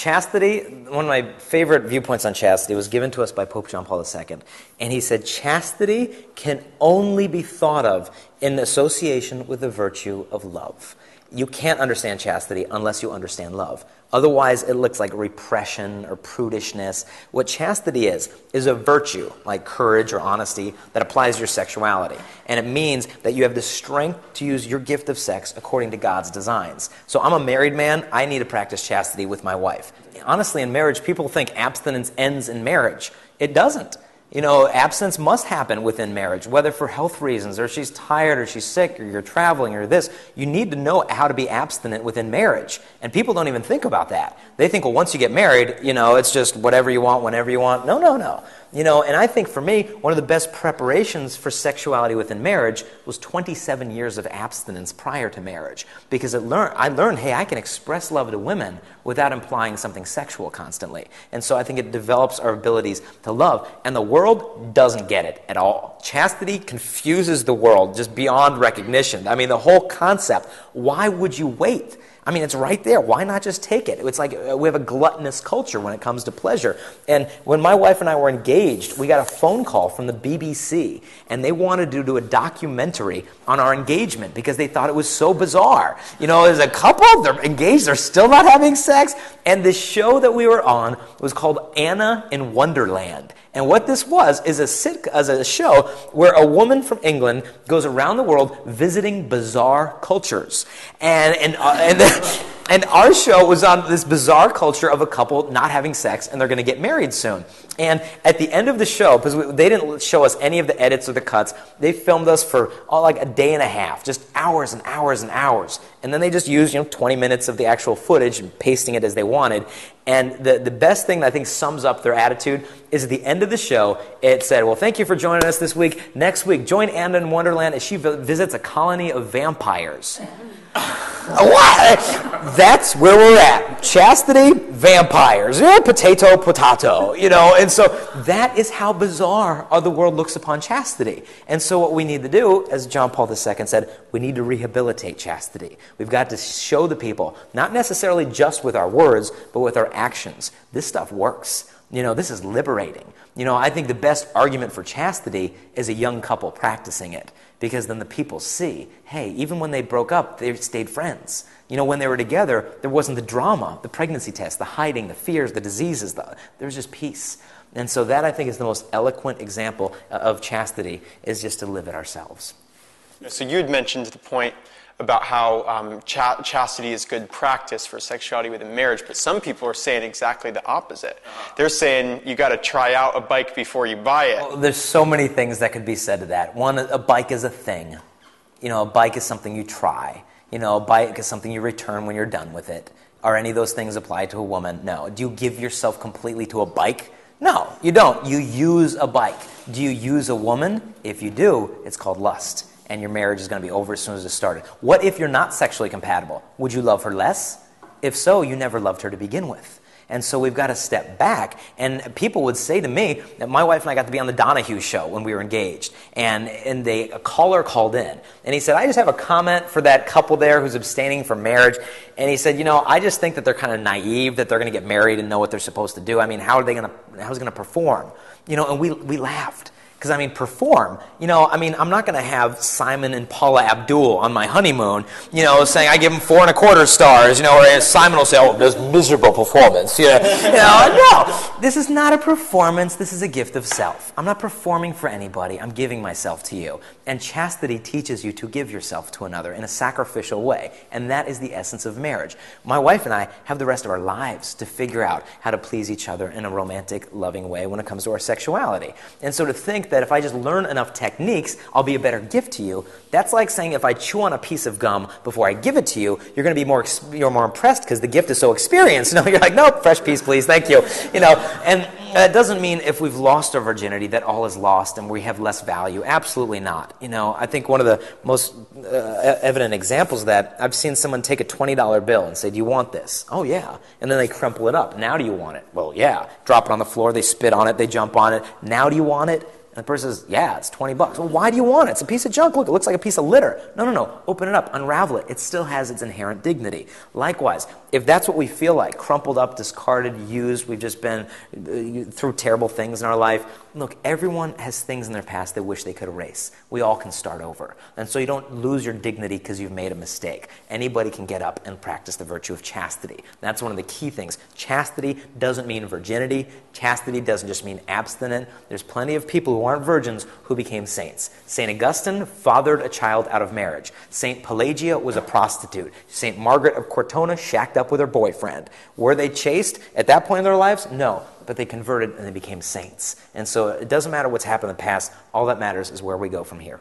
Chastity, one of my favorite viewpoints on chastity was given to us by Pope John Paul II. And he said, chastity can only be thought of in association with the virtue of love. You can't understand chastity unless you understand love. Otherwise, it looks like repression or prudishness. What chastity is a virtue, like courage or honesty, that applies to your sexuality. And it means that you have the strength to use your gift of sex according to God's designs. So I'm a married man. I need to practice chastity with my wife. Honestly, in marriage, people think abstinence ends in marriage. It doesn't. You know, abstinence must happen within marriage, whether for health reasons, or she's tired, or she's sick, or you're traveling, or this. You need to know how to be abstinent within marriage. And people don't even think about that. They think, well, once you get married, you know, it's just whatever you want, whenever you want. No, no, no. You know, and I think for me, one of the best preparations for sexuality within marriage was 27 years of abstinence prior to marriage. Because I learned, hey, I can express love to women without implying something sexual constantly. And so I think it develops our abilities to love. And the world doesn't get it at all. Chastity confuses the world just beyond recognition. I mean, the whole concept, why would you wait? I mean, it's right there. Why not just take it? It's like we have a gluttonous culture when it comes to pleasure. And when my wife and I were engaged, we got a phone call from the BBC, and they wanted to do a documentary on our engagement because they thought it was so bizarre. You know, as a couple, they're engaged, they're still not having sex. And the show that we were on was called Anna in Wonderland. And what this was is a show where a woman from England goes around the world visiting bizarre cultures. And our show was on this bizarre culture of a couple not having sex, and they're going to get married soon. And at the end of the show, because they didn't show us any of the edits or the cuts, they filmed us for like a day and a half, just hours and hours and hours. And then they just used 20 minutes of the actual footage and pasting it as they wanted. And the best thing that I think sums up their attitude is at the end of the show, it said, well, thank you for joining us this week. Next week, join Anna in Wonderland as she visits a colony of vampires. What? That's where we're at. Chastity, vampires. Potato, potato. And so that is how bizarre the world looks upon chastity. And so what we need to do, as John Paul II said, we need to rehabilitate chastity. We've got to show the people, not necessarily just with our words, but with our actions. This stuff works. This is liberating. I think the best argument for chastity is a young couple practicing it. Because then the people see, hey, even when they broke up, they stayed friends. When they were together, there wasn't the drama, the pregnancy test, the hiding, the fears, the diseases. There was just peace. And so that, I think, is the most eloquent example of chastity, is just to live it ourselves. So you had mentioned the point about how chastity is good practice for sexuality within marriage, but some people are saying exactly the opposite. They're saying you got to try out a bike before you buy it. Well, there's so many things that could be said to that. One, a bike is a thing. A bike is something you try. A bike is something you return when you're done with it. Are any of those things applied to a woman? No. Do you give yourself completely to a bike? No, you don't. You use a bike. Do you use a woman? If you do, it's called lust. And your marriage is going to be over as soon as it started. What if you're not sexually compatible? Would you love her less? If so, you never loved her to begin with. And so we've got to step back. And people would say to me that my wife and I got to be on the Donahue show when we were engaged. And a caller called in. And he said, I just have a comment for that couple there who's abstaining from marriage. And he said, I just think that they're kind of naive, that they're going to get married and know what they're supposed to do. I mean, how's it going to perform? And we laughed. Because, perform. I'm not going to have Simon and Paula Abdul on my honeymoon, saying I give them 4.25 stars, or Simon will say, oh, this miserable performance. No. This is not a performance. This is a gift of self. I'm not performing for anybody. I'm giving myself to you. And chastity teaches you to give yourself to another in a sacrificial way. And that is the essence of marriage. My wife and I have the rest of our lives to figure out how to please each other in a romantic, loving way when it comes to our sexuality. And so to think that if I just learn enough techniques, I'll be a better gift to you. That's like saying if I chew on a piece of gum before I give it to you, you're going to be more impressed because the gift is so experienced. You're like, nope, fresh piece, please, thank you. And it doesn't mean if we've lost our virginity that all is lost and we have less value. Absolutely not. I think one of the most evident examples of that, I've seen someone take a $20 bill and say, do you want this? Oh, yeah. And then they crumple it up. Now do you want it? Well, yeah. Drop it on the floor, they spit on it, they jump on it. Now do you want it? And the person says, yeah, it's $20. Well, why do you want it? It's a piece of junk. Look, it looks like a piece of litter. No. Open it up. Unravel it. It still has its inherent dignity. Likewise, if that's what we feel like, crumpled up, discarded, used, we've just been through terrible things in our life, look, everyone has things in their past they wish they could erase. We all can start over. And so you don't lose your dignity because you've made a mistake. Anybody can get up and practice the virtue of chastity. That's one of the key things. Chastity doesn't mean virginity. Chastity doesn't just mean abstinent. There's plenty of people who aren't virgins who became saints. St. Augustine fathered a child out of marriage. St. Pelagia was a prostitute. St. Margaret of Cortona shacked up with her boyfriend. Were they chaste at that point in their lives? No. But they converted and they became saints. And so it doesn't matter what's happened in the past. All that matters is where we go from here.